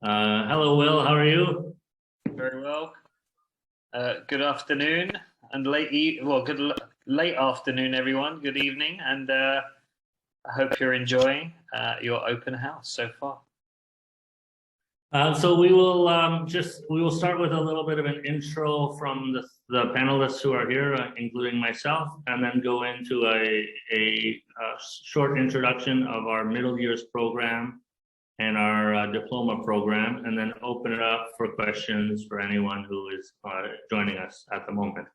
Hello, Will. How are you? Very well. Good afternoon and late afternoon, everyone. Good evening, and I hope you're enjoying your open house so far. So we will start with a little bit of an intro from the panelists who are here, including myself, and then go into a short introduction of our middle years program and our diploma program, and then open it up for questions for anyone who is joining us at the moment.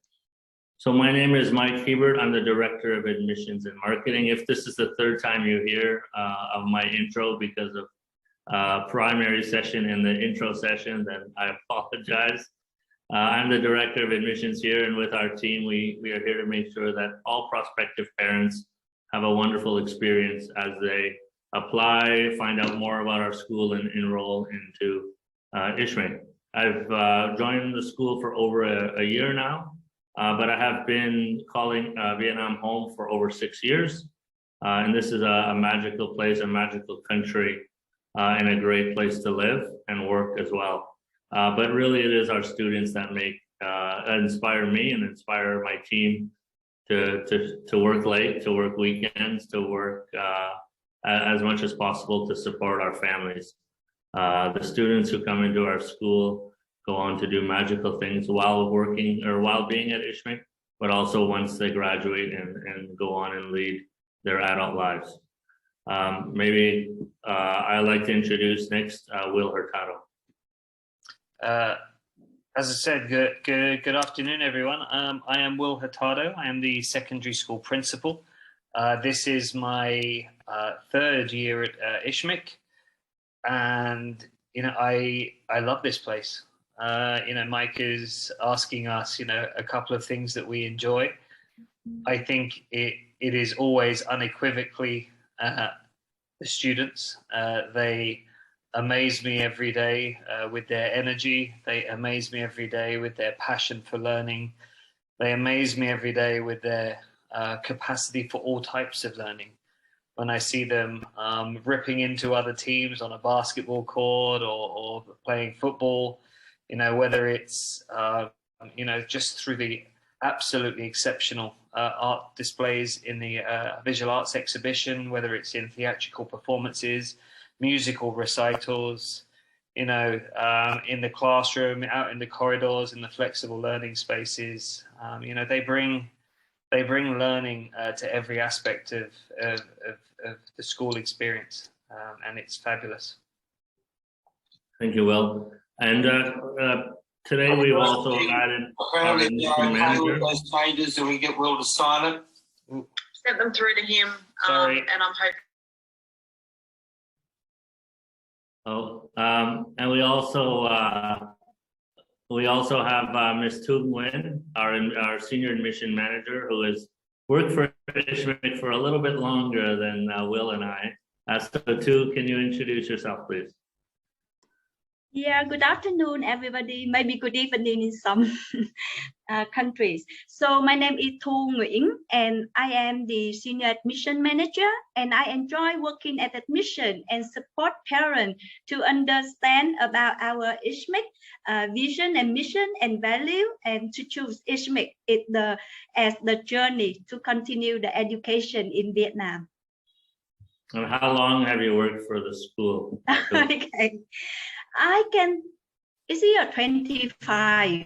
So my name is Mike Hebert. I'm the Director of Admissions and Marketing. If this is the third time you hear of my intro because of primary session and the intro session, then I apologize. I'm the Director of Admissions here, and with our team, we are here to make sure that all prospective parents have a wonderful experience as they apply, find out more about our school, and enroll into ISHCMC. I've joined the school for over a year now, but I have been calling Vietnam home for over 6 years. And this is a magical place, a magical country, and a great place to live and work as well. But really it is our students that inspire me and inspire my team to work late, to work weekends, to work as much as possible to support our families. The students who come into our school go on to do magical things while working or while being at ISHCMC, but also once they graduate and go on and lead their adult lives. Maybe I'd like to introduce next Will Hurtado. As I said, good afternoon, everyone. I am Will Hurtado. I am the secondary school principal. This is my third year at ISHCMC, and I love this place. Mike is asking us, a couple of things that we enjoy. I think it is always unequivocally the students. They amaze me every day with their energy. They amaze me every day with their passion for learning. They amaze me every day with their capacity for all types of learning. When I see them ripping into other teams on a basketball court or playing football, whether it's, just through the absolutely exceptional art displays in the visual arts exhibition, whether it's in theatrical performances, musical recitals, in the classroom, out in the corridors, in the flexible learning spaces, they bring learning to every aspect of the school experience, and it's fabulous. Thank you, Will. And today we've also added our admission manager. Those pages, and we get Will to sign it. Sent them through to him, Sorry. and I'm hoping. And we also have Ms. Tu Nguyen, our senior admission manager, who has worked for ISHCMC for a little bit longer than Will and I. So Tu, can you introduce yourself, please? Yeah, good afternoon, everybody. Maybe good evening in some countries. So my name is Tu Nguyen, and I am the senior admission manager, and I enjoy working at admission and support parents to understand about our ISHCMC vision and mission and value, and to choose ISHCMC as the journey to continue the education in Vietnam. And how long have you worked for the school? Okay. It's year 25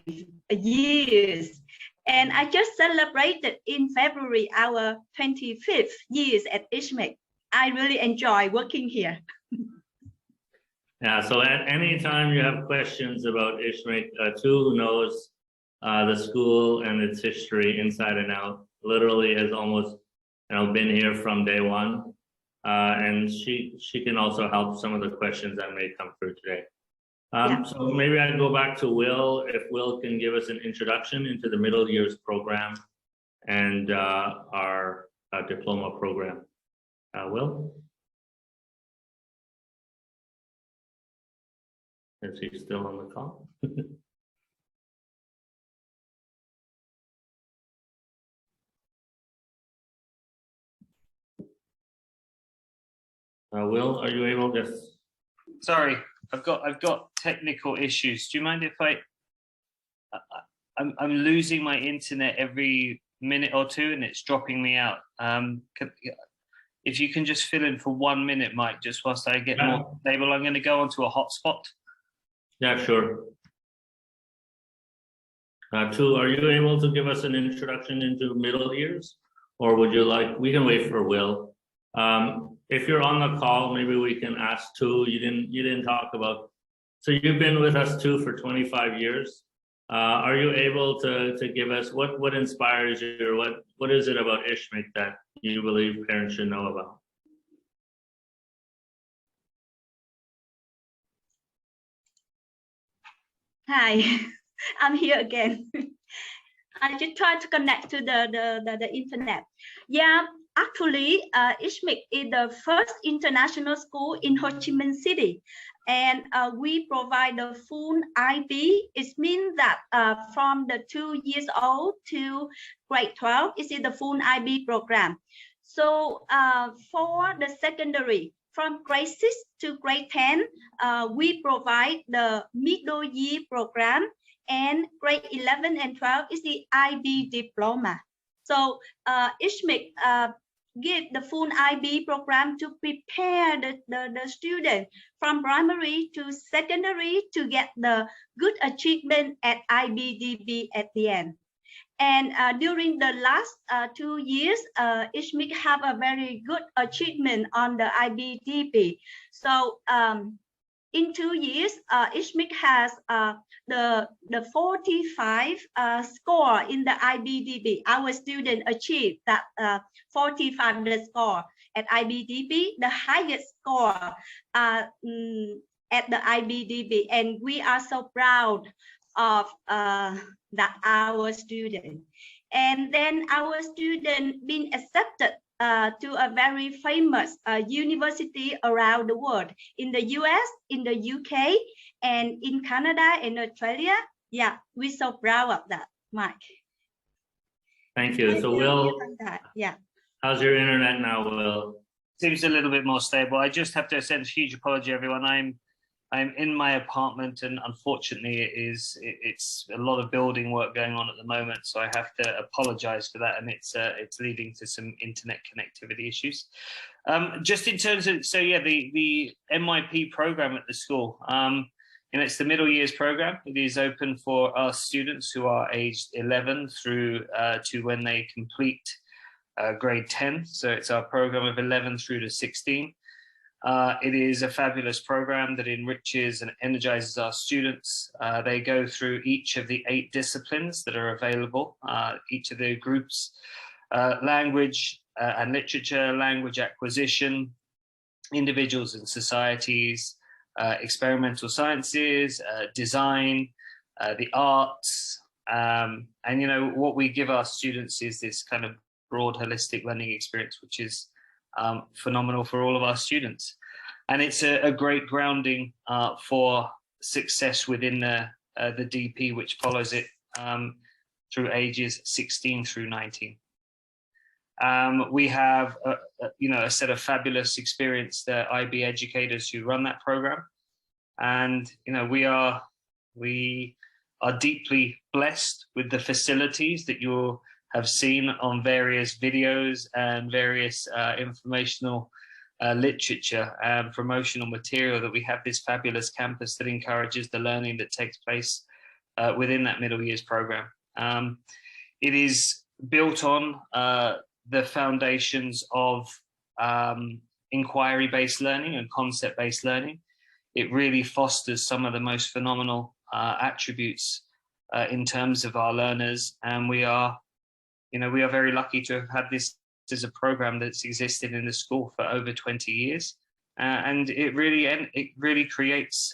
years, and I just celebrated in February our 25th years at ISHCMC. I really enjoy working here. Yeah, so at any time you have questions about ISHCMC, Tu knows the school and its history inside and out. Literally has almost been here from day one, and she can also help some of the questions that may come through today. So maybe I'd go back to Will, if Will can give us an introduction into the middle years program and our diploma program. Will? Is he still on the call? Will, are you able to? Sorry, I've got technical issues. Do you mind if I'm losing my internet every minute or two and it's dropping me out. If you can just fill in for 1 minute, Mike, just whilst I get more stable, I'm going to go onto a hotspot. Yeah, sure. Tu, are you able to give us an introduction into middle ears, or would you like? We can wait for Will. If you're on the call, maybe we can ask Tu. You didn't talk about. So you've been with us Tu for 25 years. Are you able to give us what inspires you, or what is it about ISHCMC that you believe parents should know about? Hi, I'm here again. I just try to connect to the internet. Yeah, actually, ISHCMC is the first international school in Ho Chi Minh City, and we provide the full IB. It means that from the 2 years old to grade 12, it is the full IB program. So for the secondary, from grade 6 to grade 10, we provide the middle year program, and grade 11 and 12 is the IB diploma. So ISHCMC give the full IB program to prepare the student from primary to secondary to get the good achievement at IBDB at the end. And during the last 2 years, ISHCMC have a very good achievement on the IBDB. So in 2 years, ISHCMC has the 45 score in the IBDB. Our student achieved that 45 the score at IBDB, the highest score at the IBDB, and we are so proud of that our student. And then our student been accepted to a very famous university around the world, in the US, in the UK, and in Canada and Australia. Yeah, we're so proud of that, Mike. Thank you. So Will, yeah. How's your internet now, Will? Seems a little bit more stable. I just have to send a huge apology, everyone. I'm in my apartment, and unfortunately it's a lot of building work going on at the moment, so I have to apologize for that, and it's leading to some internet connectivity issues. Just in terms of, so yeah, the MYP program at the school, it's the middle years program. It is open for our students who are aged 11 through to when they complete grade 10. So it's our program of 11 through to 16. It is a fabulous program that enriches and energizes our students. They go through each of the 8 disciplines that are available, each of the groups, language and literature, language acquisition, individuals and societies, experimental sciences, design, the arts. And, what we give our students is this kind of broad holistic learning experience, which is phenomenal for all of our students. And it's a great grounding for success within the DP, which follows it through ages 16 through 19. We have a set of fabulous experienced IB educators who run that program, and we are deeply blessed with the facilities that you have seen on various videos and various informational literature and promotional material, that we have this fabulous campus that encourages the learning that takes place within that middle years program. It is built on the foundations of inquiry-based learning and concept-based learning. It really fosters some of the most phenomenal attributes in terms of our learners, and we are very lucky to have had this as a program that's existed in the school for over 20 years, and it really creates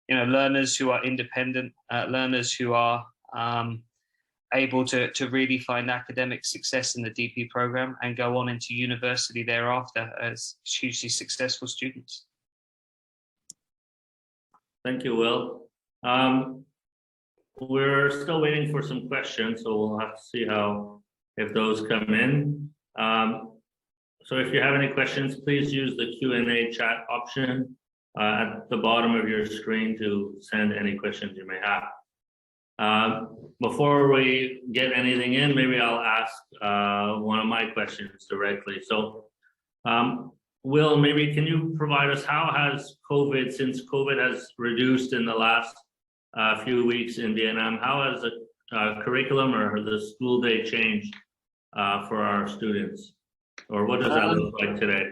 learners who are independent, learners who are able to really find academic success in the DP program and go on into university thereafter as hugely successful students. Thank you, Will. We're still waiting for some questions, so we'll have to see if those come in. So if you have any questions, please use the Q&A chat option. at the bottom of your screen to send any questions you may have. Before we get anything in, maybe I'll ask one of my questions directly. So, Will, maybe can you provide us, how has COVID, since COVID has reduced in the last few weeks in Vietnam, how has the curriculum or the school day changed for our students? Or what does that look like today?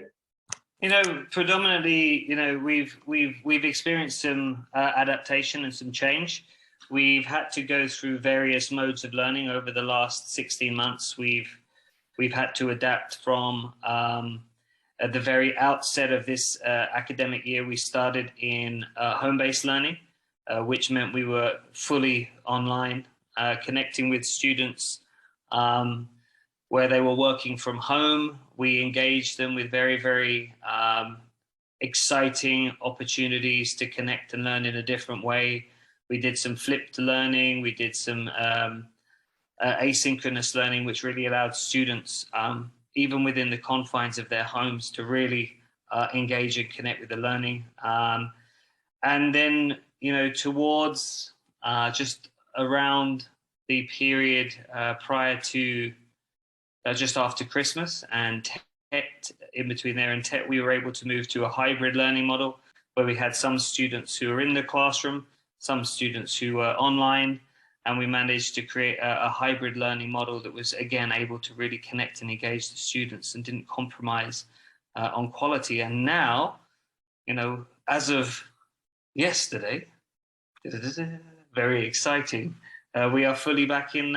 You know, predominantly, you know, we've experienced some adaptation and some change. We've had to go through various modes of learning over the last 16 months. We've had to adapt from at the very outset of this academic year. We started in home-based learning, which meant we were fully online, connecting with students where they were working from home. We engaged them with very, very exciting opportunities to connect and learn in a different way. We did some flipped learning. We did some asynchronous learning, which really allowed students, even within the confines of their homes, to really engage and connect with the learning. And then, you know, towards just around the period prior to just after Christmas and Tet, in between there and Tet, we were able to move to a hybrid learning model where we had some students who were in the classroom, some students who were online, and we managed to create a hybrid learning model that was, again, able to really connect and engage the students and didn't compromise on quality. And now, you know, as of yesterday, very exciting, we are fully back in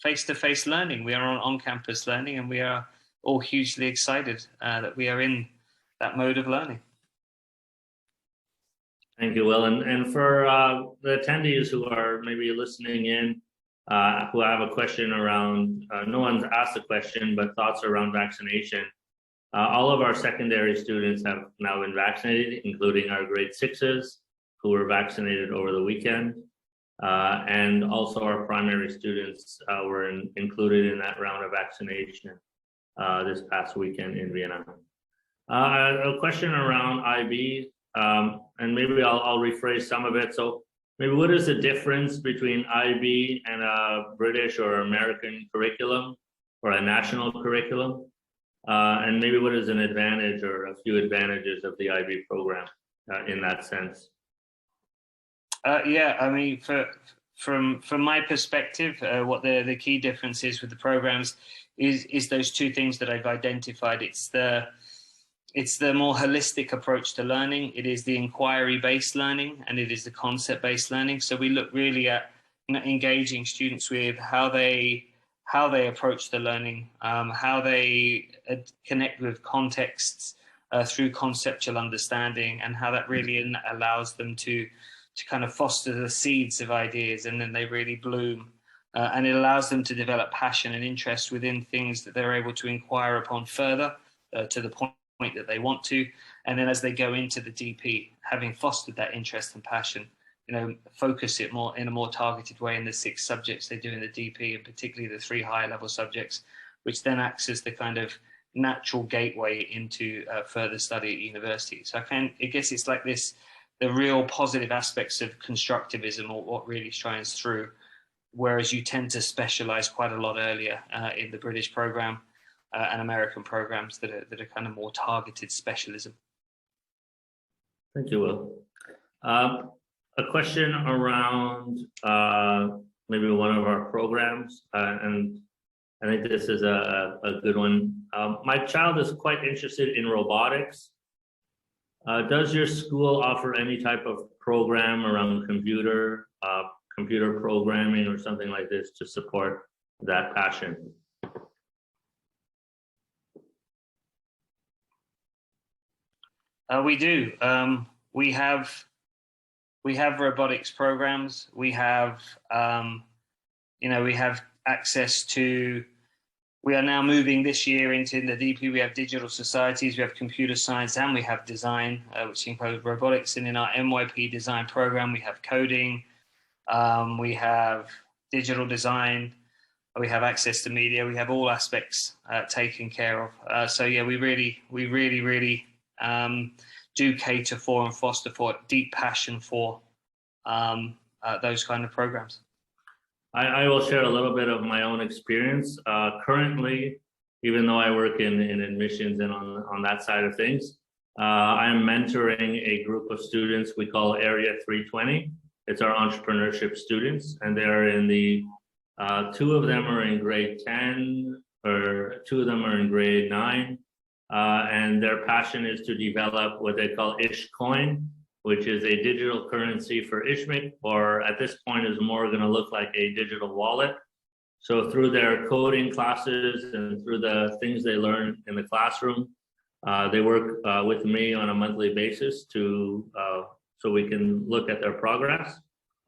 face-to-face learning. We are on-campus learning, and we are all hugely excited that we are in that mode of learning. Thank you, Will. And for the attendees who are maybe listening in, who have a question around, no one's asked a question, but thoughts around vaccination. All of our secondary students have now been vaccinated, including our grade 6s who were vaccinated over the weekend. And also our primary students were included in that round of vaccination this past weekend in Vietnam. A question around IB. And maybe I'll rephrase some of it. So maybe what is the difference between IB and a British or American curriculum or a national curriculum? And maybe what is an advantage or a few advantages of the IB program in that sense? Yeah, I mean, from my perspective, what the key difference is with the programs is those two things that I've identified. It's the more holistic approach to learning. It is the inquiry-based learning, and it is the concept-based learning. So we look really at, you know, engaging students with how they approach the learning, how they connect with contexts through conceptual understanding, and how that really allows them to kind of foster the seeds of ideas, and then they really bloom. And it allows them to develop passion and interest within things that they're able to inquire upon further to the point that they want to. And then as they go into the DP, having fostered that interest and passion, you know, focus it more in a more targeted way in the 6 subjects they do in the DP, and particularly the 3 higher level subjects, which then acts as the kind of natural gateway into further study at university. So I guess it's like this, the real positive aspects of constructivism, or what really shines through, whereas you tend to specialize quite a lot earlier in the British program and American programs that are kind of more targeted specialism. Thank you, Will. A question around maybe one of our programs, and I think this is a good one. My child is quite interested in robotics. Does your school offer any type of program around computer programming or something like this to support that passion? We do. We have robotics programs. We have, we have access to. We are now moving this year into the DP. We have digital societies. We have computer science, and we have design, which includes robotics. And in our MYP design program, we have coding. We have digital design. We have access to media. We have all aspects taken care of. So yeah, we really do cater for and foster for deep passion for those kind of programs. I will share a little bit of my own experience. Currently, even though I work in admissions and on that side of things, I'm mentoring a group of students we call Area 320. It's our entrepreneurship students, and they're in the, two of them are in grade 10, or two of them are in grade 9. And their passion is to develop what they call ISHCoin, which is a digital currency for ISHMC, or at this point is more going to look like a digital wallet. So through their coding classes and through the things they learn in the classroom, they work with me on a monthly basis to so we can look at their progress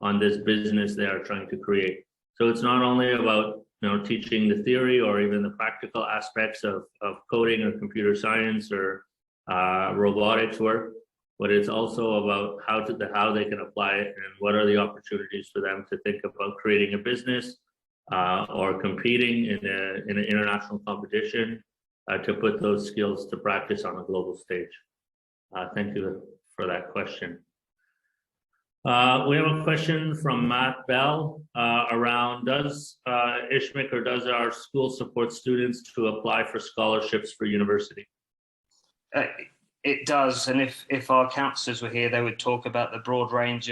on this business they are trying to create. So it's not only about teaching the theory or even the practical aspects of coding or computer science or robotics work, but it's also about how they can apply it and what are the opportunities for them to think about creating a business or competing in an international competition to put those skills to practice on a global stage. Thank you for that question. We have a question from Matt Bell around, does ISHMC or does our school support students to apply for scholarships for university? It does, and if our counsellors were here, they would talk about the broad range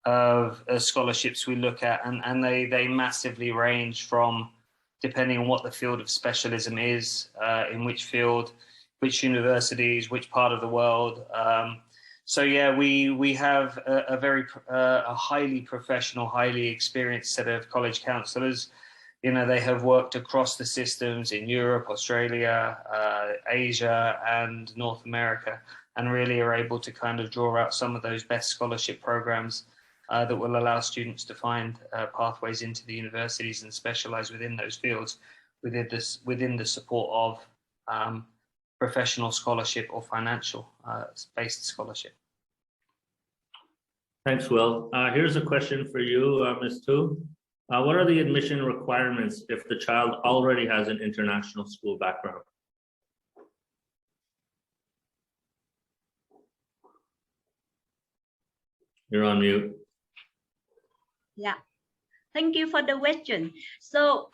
of scholarships we look at, and they massively range from, depending on what the field of specialism is, in which field, which universities, which part of the world. So yeah, we have a highly professional, highly experienced set of college counsellors. They have worked across the systems in Europe, Australia, Asia, and North America, and really are able to kind of draw out some of those best scholarship programs that will allow students to find pathways into the universities and specialise within those fields within the support of professional scholarship or financial based scholarship. Thanks, Will. Here's a question for you, Ms. Tu. What are the admission requirements if the child already has an international school background? You're on mute. Yeah. Thank you for the question. So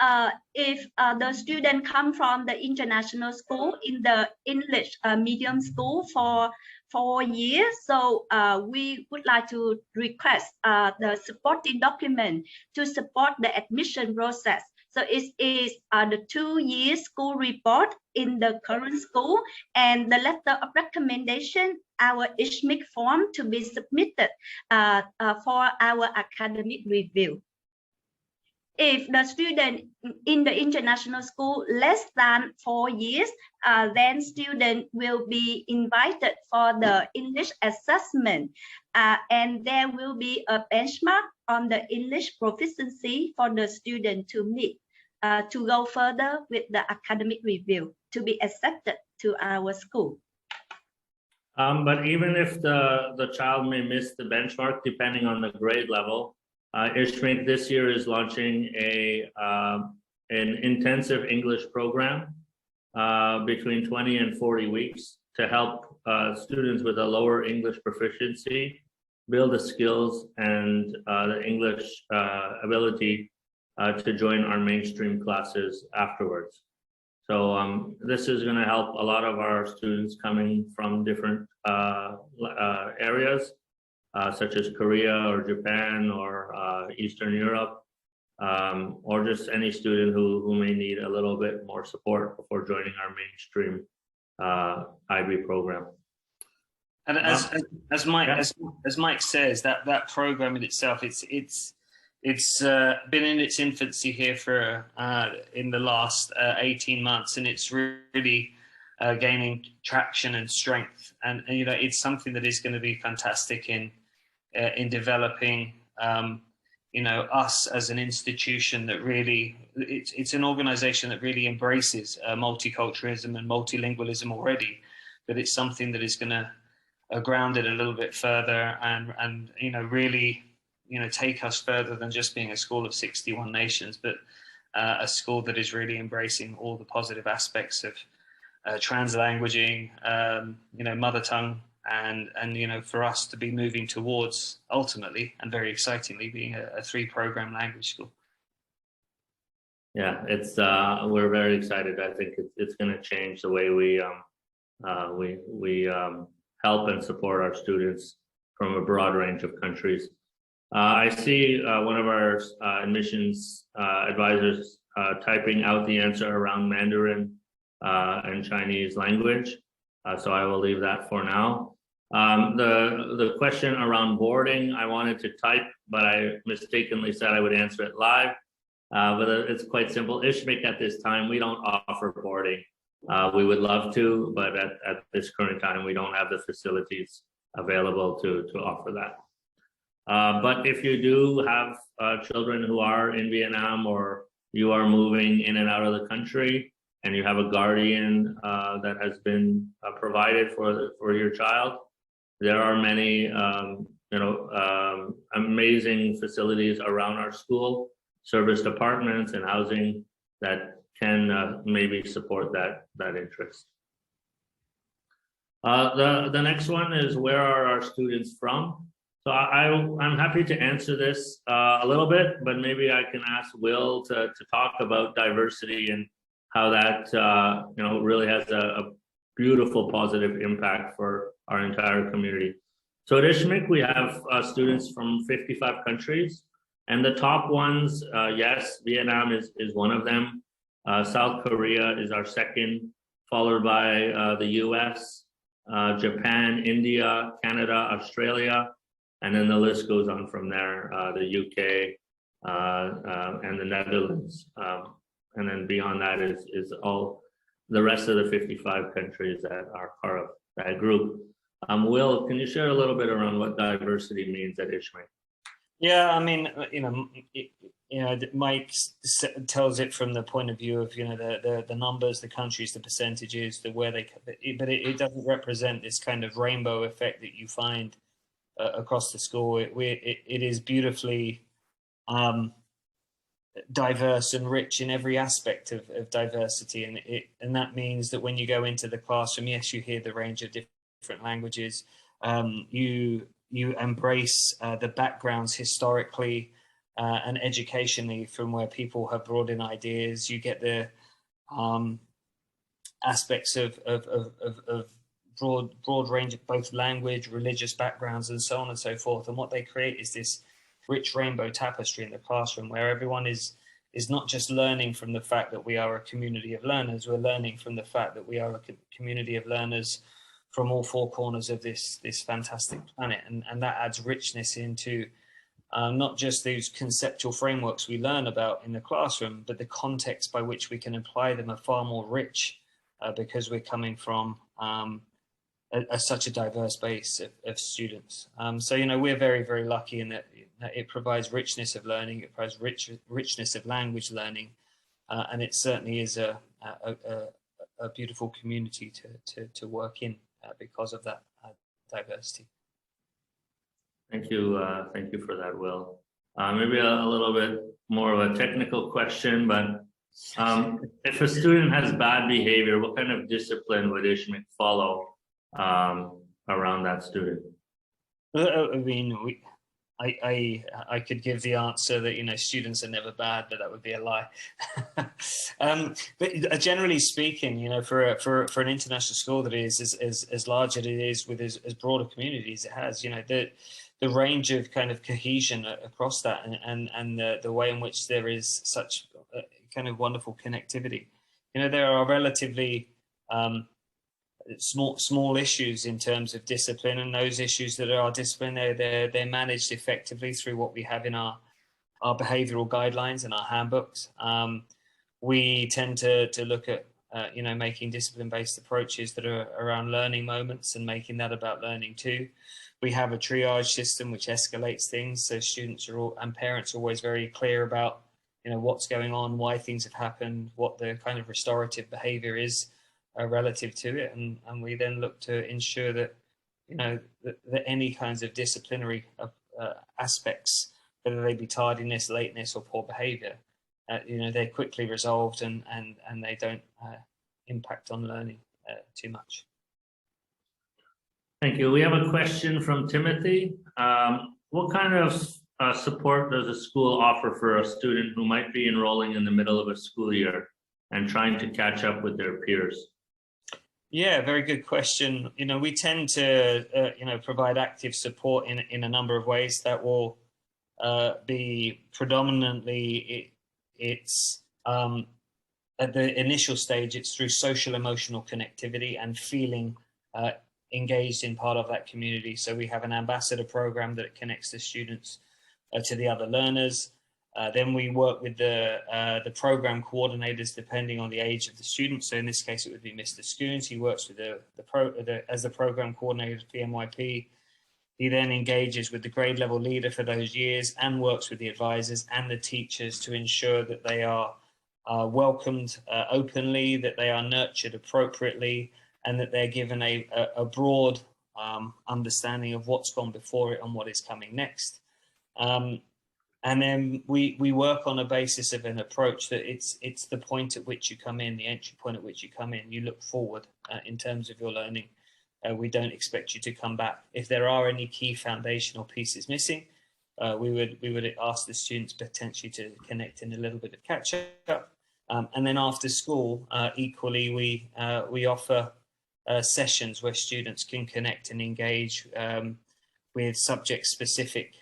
if the student come from the international school in the English medium school for 4 years, so we would like to request the supporting document to support the admission process. So it is the 2-year school report in the current school and the letter of recommendation, our ISHMC form to be submitted for our academic review. If the student in the international school less than 4 years, then student will be invited for the English assessment, and there will be a benchmark on the English proficiency for the student to meet to go further with the academic review to be accepted to our school. But even if the child may miss the benchmark, depending on the grade level, ISHMC this year is launching an intensive English program between 20 and 40 weeks to help students with a lower English proficiency build the skills and the English ability to join our mainstream classes afterwards. So this is going to help a lot of our students coming from different areas, such as Korea or Japan or Eastern Europe, or just any student who may need a little bit more support before joining our mainstream IB program. And as Mike says, that program in itself, it's been in its infancy here for in the last 18 months, and it's really gaining traction and strength. And it's something that is going to be fantastic in developing us as an institution that really, it's an organization that really embraces multiculturalism and multilingualism already, but it's something that is going to ground it a little bit further and really take us further than just being a school of 61 nations, but a school that is really embracing all the positive aspects of translanguaging, mother tongue and you know, for us to be moving towards ultimately and very excitingly being a 3-program language school. Yeah, it's we're very excited. I think it's going to change the way we help and support our students from a broad range of countries. I see one of our admissions advisors typing out the answer around Mandarin and Chinese language. So I will leave that for now. The question around boarding, I wanted to type, but I mistakenly said I would answer it live. But it's quite simple. ISHCMC at this time, we don't offer boarding. We would love to, but at this current time, we don't have the facilities available to offer that. But if you do have children who are in Vietnam, or you are moving in and out of the country, and you have a guardian that has been provided for your child, there are many amazing facilities around our school, service departments and housing that can maybe support that interest. The next one is, where are our students from? So I'm happy to answer this a little bit, but maybe I can ask Will to talk about diversity and how that really has a beautiful positive impact for our entire community. So at ISHCMC, we have students from 55 countries, and the top ones, yes, Vietnam is one of them. South Korea is our second, followed by the US, Japan, India, Canada, Australia, and then the list goes on from there, the UK and the Netherlands. And then beyond that is all the rest of the 55 countries that are part of that group. Will, can you share a little bit around what diversity means at ISHCMC? Yeah, I mean, Mike tells it from the point of view of, the numbers, the countries, the percentages, but it doesn't represent this kind of rainbow effect that you find across the school. It is beautifully diverse and rich in every aspect of diversity, and that means that when you go into the classroom, yes, you hear the range of different languages. You embrace the backgrounds historically and educationally from where people have brought in ideas. You get the aspects of broad range of both language, religious backgrounds, and so on and so forth. And what they create is this rich rainbow tapestry in the classroom, where everyone is not just learning from the fact that we are a community of learners. We're learning from the fact that we are a community of learners from all 4 corners of this fantastic planet, and that adds richness into not just those conceptual frameworks we learn about in the classroom, but the context by which we can apply them are far more rich because we're coming from such a diverse base of students. So we're very, very lucky in that it provides richness of learning, it provides richness of language learning, and it certainly is a beautiful community to work in because of that diversity. Thank you for that, Will. Maybe a little bit more of a technical question, but if a student has bad behavior, what kind of discipline would ISHCMC follow around that student? I mean, I could give the answer that students are never bad, but that would be a lie. But generally speaking, for an international school that is as large as it is, with as broad a community as it has, the range of kind of cohesion across that, and the way in which there is such kind of wonderful connectivity. There are relatively small issues in terms of discipline, and those issues that are discipline, they're managed effectively through what we have in our behavioral guidelines and our handbooks. We tend to look at making discipline-based approaches that are around learning moments and making that about learning too. We have a triage system which escalates things, so students and parents are always very clear about what's going on, why things have happened, what the kind of restorative behavior is relative to it, and we then look to ensure that that any kinds of disciplinary aspects, whether they be tardiness, lateness, or poor behavior, they're quickly resolved and they don't impact on learning too much. Thank you. We have a question from Timothy. What kind of support does a school offer for a student who might be enrolling in the middle of a school year and trying to catch up with their peers? Yeah, very good question. We tend to, provide active support in a number of ways. That will be predominantly, it's at the initial stage, it's through social emotional connectivity and feeling engaged in part of that community. So we have an ambassador program that connects the students to the other learners. Then we work with the program coordinators depending on the age of the student. So in this case, it would be Mr. Scoons. He works with as the program coordinator for the MYP. He then engages with the grade level leader for those years and works with the advisors and the teachers to ensure that they are welcomed openly, that they are nurtured appropriately, and that they're given a broad understanding of what's gone before it and what is coming next. And then we work on a basis of an approach that it's the point at which you come in, the entry point at which you come in. You look forward in terms of your learning. We don't expect you to come back. If there are any key foundational pieces missing, we would ask the students potentially to connect in a little bit of catch up. And then after school, equally, we offer sessions where students can connect and engage with subject-specific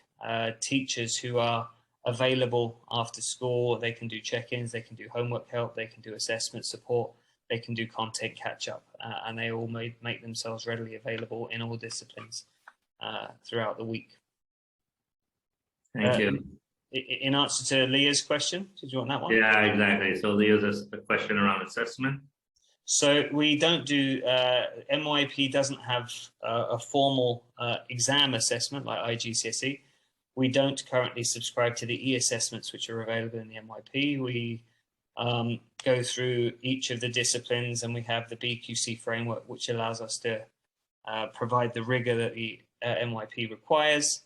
teachers who are available after school. They can do check-ins, they can do homework help, they can do assessment support, they can do content catch-up, and they all make themselves readily available in all disciplines throughout the week. Thank you. In answer to Leah's question, did you want that one? Yeah, exactly. So Leah's a question around assessment. So we don't do, MYP doesn't have a formal exam assessment like IGCSE. We don't currently subscribe to the e-assessments which are available in the MYP. We go through each of the disciplines and we have the BQC framework which allows us to provide the rigor that the MYP requires.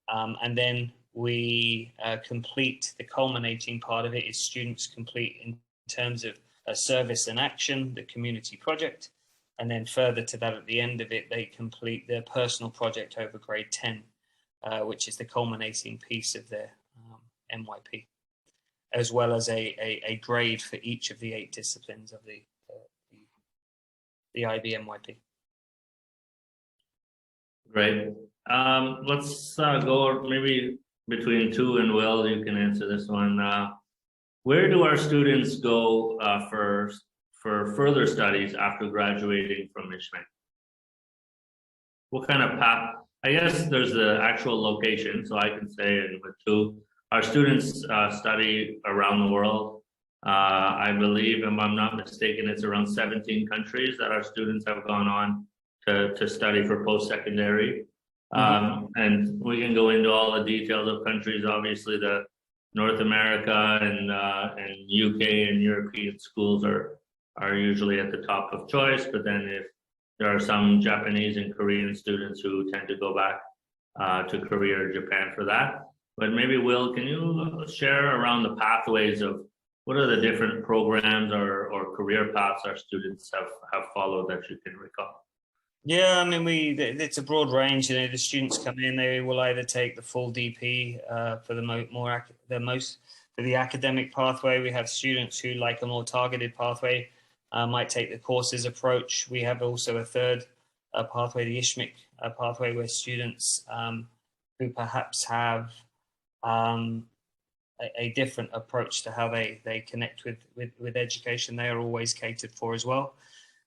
And then we complete the culminating part of it is students complete in terms of a service and action, the community project, and then further to that at the end of it, they complete their personal project over grade 10, which is the culminating piece of their MYP, as well as a grade for each of the 8 disciplines of the IB MYP. Great. Let's go maybe between two, and Will, you can answer this one. Where do our students go for further studies after graduating from ISHCMC? What kind of path? I guess there's the actual location, so I can say it with two. Our students study around the world. I believe, if I'm not mistaken, it's around 17 countries that our students have gone on to study for post-secondary. And we can go into all the details of countries. Obviously, the North America and UK and European schools are usually at the top of choice, but then if there are some Japanese and Korean students who tend to go back to Korea or Japan for that. But maybe, Will, can you share around the pathways of what are the different programs or career paths our students have followed that you can recall? Yeah, I mean, it's a broad range. You know, the students come in, they will either take the full DP for for the academic pathway. We have students who like a more targeted pathway, might take the courses approach. We have also a third pathway, the ISHCMC pathway, where students who perhaps have a different approach to how they connect with education, they are always catered for as well.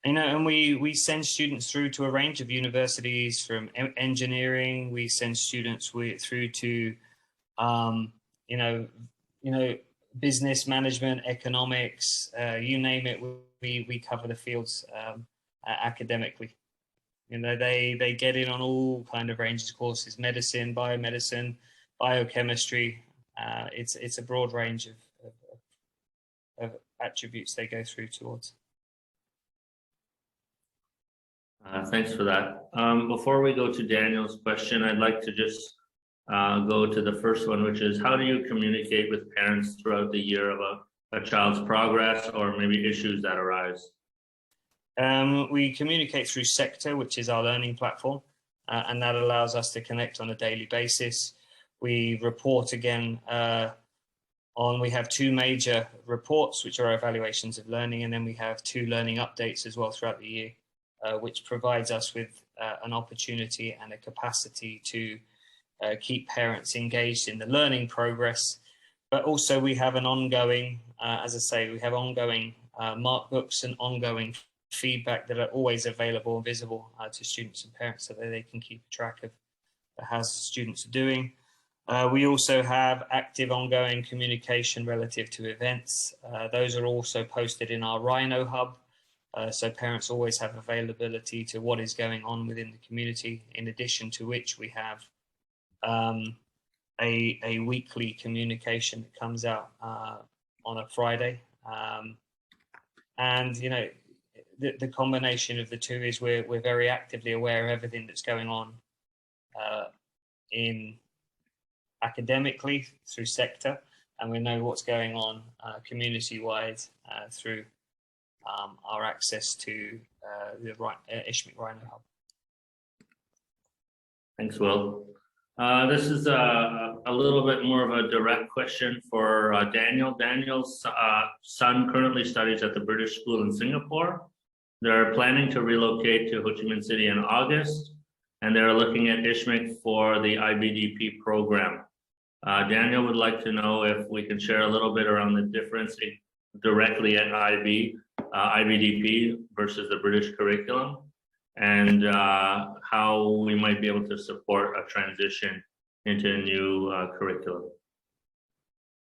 You know, and we send students through to a range of universities, from engineering. We send students through to, business management, economics, you name it. We cover the fields academically. You know, they get in on all kind of ranges of courses: medicine, biomedicine, biochemistry. It's a broad range of attributes they go through towards. Thanks for that. Before we go to Daniel's question, I'd like to just go to the first one, which is, how do you communicate with parents throughout the year about a child's progress or maybe issues that arise? We communicate through Sector, which is our learning platform. and that allows us to connect on a daily basis. We report again we have 2 major reports, which are evaluations of learning, and then we have 2 learning updates as well throughout the year, which provides us with an opportunity and a capacity to keep parents engaged in the learning progress. But also we have an ongoing, as I say, we have ongoing mark books and ongoing feedback that are always available and visible to students and parents so that they can keep track of how students are doing. We also have active ongoing communication relative to events. Those are also posted in our Rhino Hub. So parents always have availability to what is going on within the community, in addition to which we have a weekly communication that comes out on a Friday. And, you know, the combination of the 2 is we're very actively aware of everything that's going on in academically through sector, and we know what's going on community-wide through our access to the ISHCMC Rhino Hub. Thanks, Will. This is a little bit more of a direct question for Daniel. Daniel's son currently studies at the British School in Singapore. They're planning to relocate to Ho Chi Minh City in August, and they're looking at ISHCMC for the IBDP program. Daniel would like to know if we can share a little bit around the difference directly at IBDP versus the British curriculum, and how we might be able to support a transition into a new curriculum.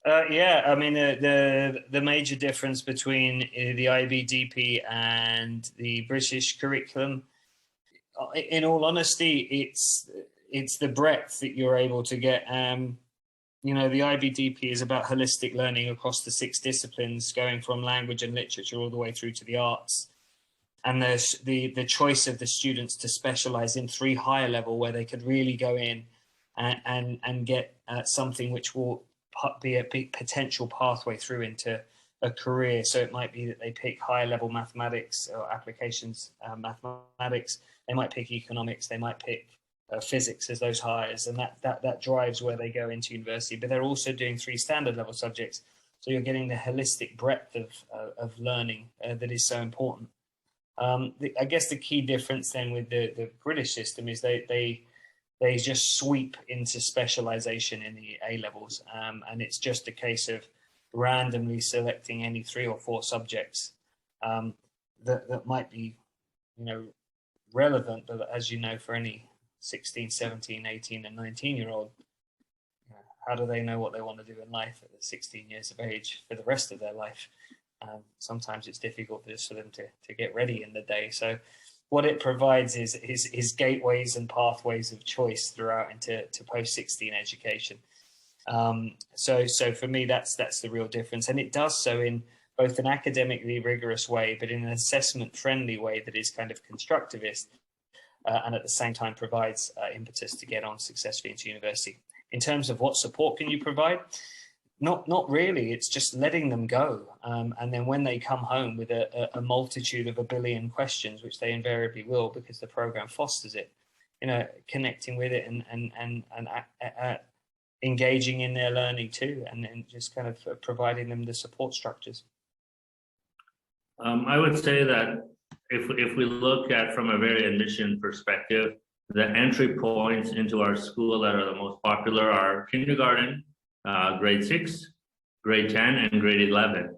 Yeah, I mean, the major difference between the IBDP and the British curriculum, in all honesty, it's the breadth that you're able to get. You know, the IBDP is about holistic learning across the 6 disciplines, going from language and literature all the way through to the arts. And there's the choice of the students to specialize in 3 higher level, where they could really go in and get something which will be a big potential pathway through into a career. So it might be that they pick higher level mathematics or applications mathematics. They might pick economics. They might pick physics as those hires, and that drives where they go into university. But they're also doing 3 standard level subjects, so you're getting the holistic breadth of learning that is so important. I guess the key difference then with the British system is they just sweep into specialization in the A levels, and it's just a case of randomly selecting any 3 or 4 subjects that might be, you know, relevant. But as you know, for any 16, 17, 18 and 19-year-old, how do they know what they want to do in life at 16 years of age for the rest of their life? Sometimes it's difficult just for them to get ready in the day. So what it provides is gateways and pathways of choice throughout into post-16 education. So for me, that's the real difference. And it does so in both an academically rigorous way, but in an assessment-friendly way that is kind of constructivist, and at the same time provides impetus to get on successfully into university. In terms of what support can you provide? Not really. It's just letting them go. And then when they come home with a multitude of 1 billion questions, which they invariably will because the program fosters it, you know, connecting with it and engaging in their learning too, and then just kind of providing them the support structures. I would say that if we look at from a very admission perspective, the entry points into our school that are the most popular are kindergarten, grade 6, grade 10, and grade 11.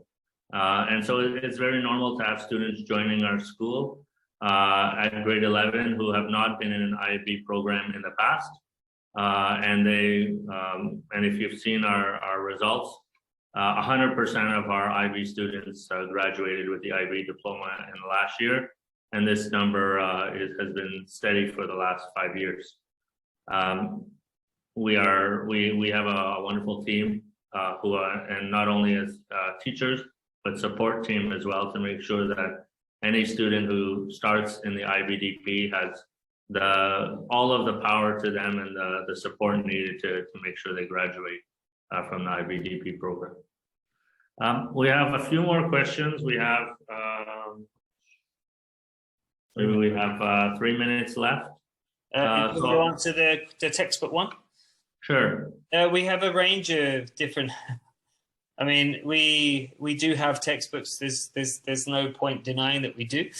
And so it's very normal to have students joining our school at grade 11 who have not been in an IB program in the past. And if you've seen our results, 100% of our IB students graduated with the IB diploma in the last year, and this number has been steady for the last 5 years. We have a wonderful team who are, and not only as teachers, but support team as well, to make sure that any student who starts in the IBDP has all of the power to them and the support needed to make sure they graduate from the IBDP program. We have a few more questions. We have maybe we have 3 minutes left. You want to answer the textbook one? Sure. We have a range of different. I mean, we do have textbooks. There's no point denying that we do.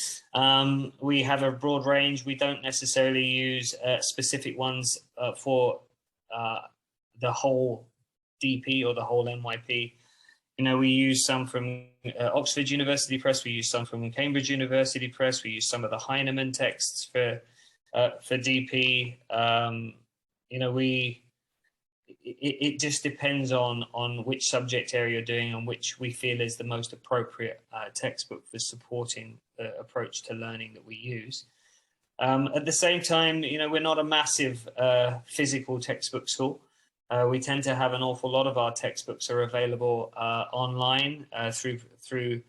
We have a broad range. We don't necessarily use specific ones for the whole DP or the whole NYP. You know, we use some from Oxford University Press. We use some from Cambridge University Press. We use some of the Heinemann texts for DP. You know, it just depends on which subject area you're doing and which we feel is the most appropriate textbook for supporting the approach to learning that we use. At the same time, you know, we're not a massive physical textbook school. We tend to have an awful lot of our textbooks are available online through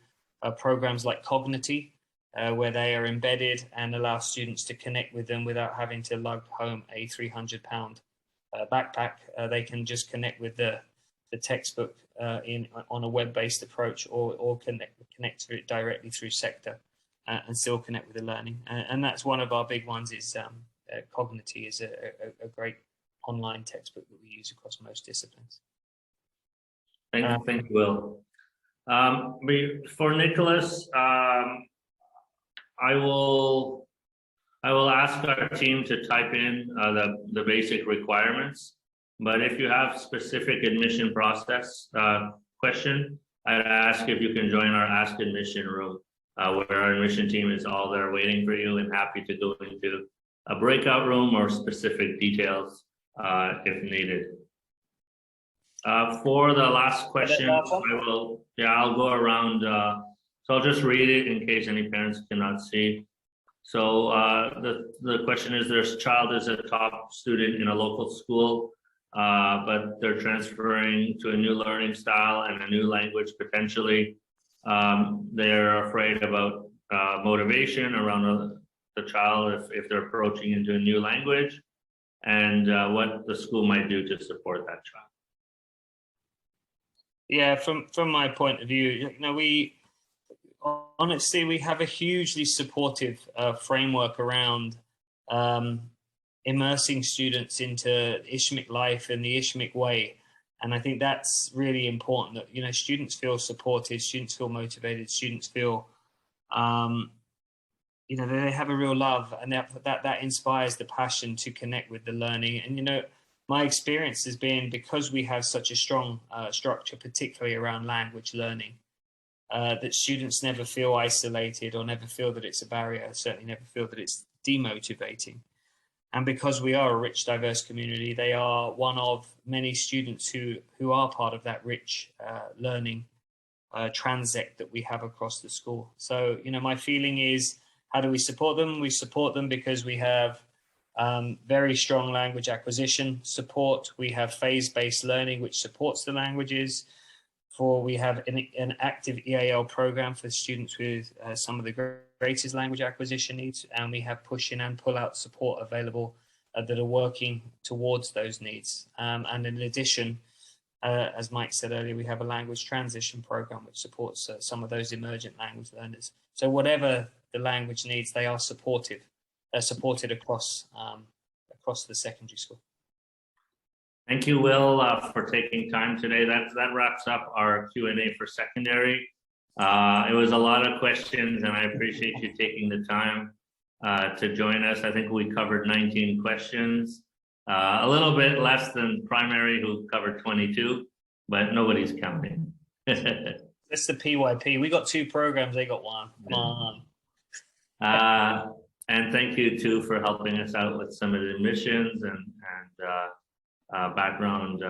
programs like Cognity, where they are embedded and allow students to connect with them without having to lug home a £300 backpack. They can just connect with the textbook on a web-based approach, or connect to it directly through Sector and still connect with the learning. And that's one of our big ones. Is Cognity is a great online textbook that we use across most disciplines. Thank you, Will. For Nicholas, I will ask our team to type in the basic requirements, but if you have specific admission process question, I'd ask if you can join our Ask Admission room, where our admission team is all there waiting for you and happy to go into a breakout room or specific details if needed. For the last question, I'll go around, so I'll just read it in case any parents cannot see. So the question is, their child is a top student in a local school, but they're transferring to a new learning style and a new language potentially. They're afraid about motivation around the child if they're approaching into a new language, and what the school might do to support that child. Yeah, from my point of view, you know, honestly, we have a hugely supportive framework around immersing students into ISHCMC life and the ISHCMC way. And I think that's really important, that, you know, students feel supported, students feel motivated, students feel, you know, they have a real love, and that inspires the passion to connect with the learning. And, you know, my experience has been, because we have such a strong structure, particularly around language learning, that students never feel isolated or never feel that it's a barrier, certainly never feel that it's demotivating. And because we are a rich, diverse community, they are one of many students who are part of that rich learning transect that we have across the school. So, you know, my feeling is, how do we support them? We support them because we have very strong language acquisition support. We have phase-based learning, which supports the languages. We have an active EAL program for students with some of the greatest language acquisition needs, and we have push-in and pull-out support available that are working towards those needs. And in addition, as Mike said earlier, we have a language transition program which supports some of those emergent language learners. So whatever the language needs, they are supported across the secondary school. Thank you, Will, for taking time today. That wraps up our Q&A for secondary. It was a lot of questions, and I appreciate you taking the time to join us. I think we covered 19 questions, a little bit less than primary, who covered 22, but nobody's counting. It's the PYP. We got 2 programs, they got 1. Come on. And thank you too for helping us out with some of the admissions and background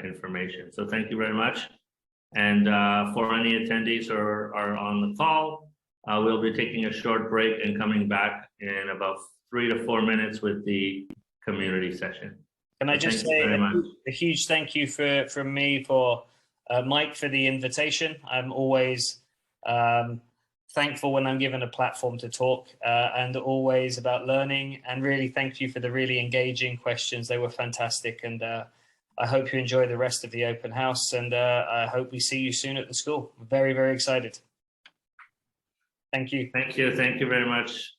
information. So thank you very much. And for any attendees who are on the call, we'll be taking a short break and coming back in about 3 to 4 minutes with the community session. Can I just say a huge thank you from me for Mike for the invitation. I'm always thankful when I'm given a platform to talk, and always about learning, and really thank you for the really engaging questions. They were fantastic, and I hope you enjoy the rest of the open house, and I hope we see you soon at the school. I'm very, very excited. Thank you. Thank you. Thank you very much.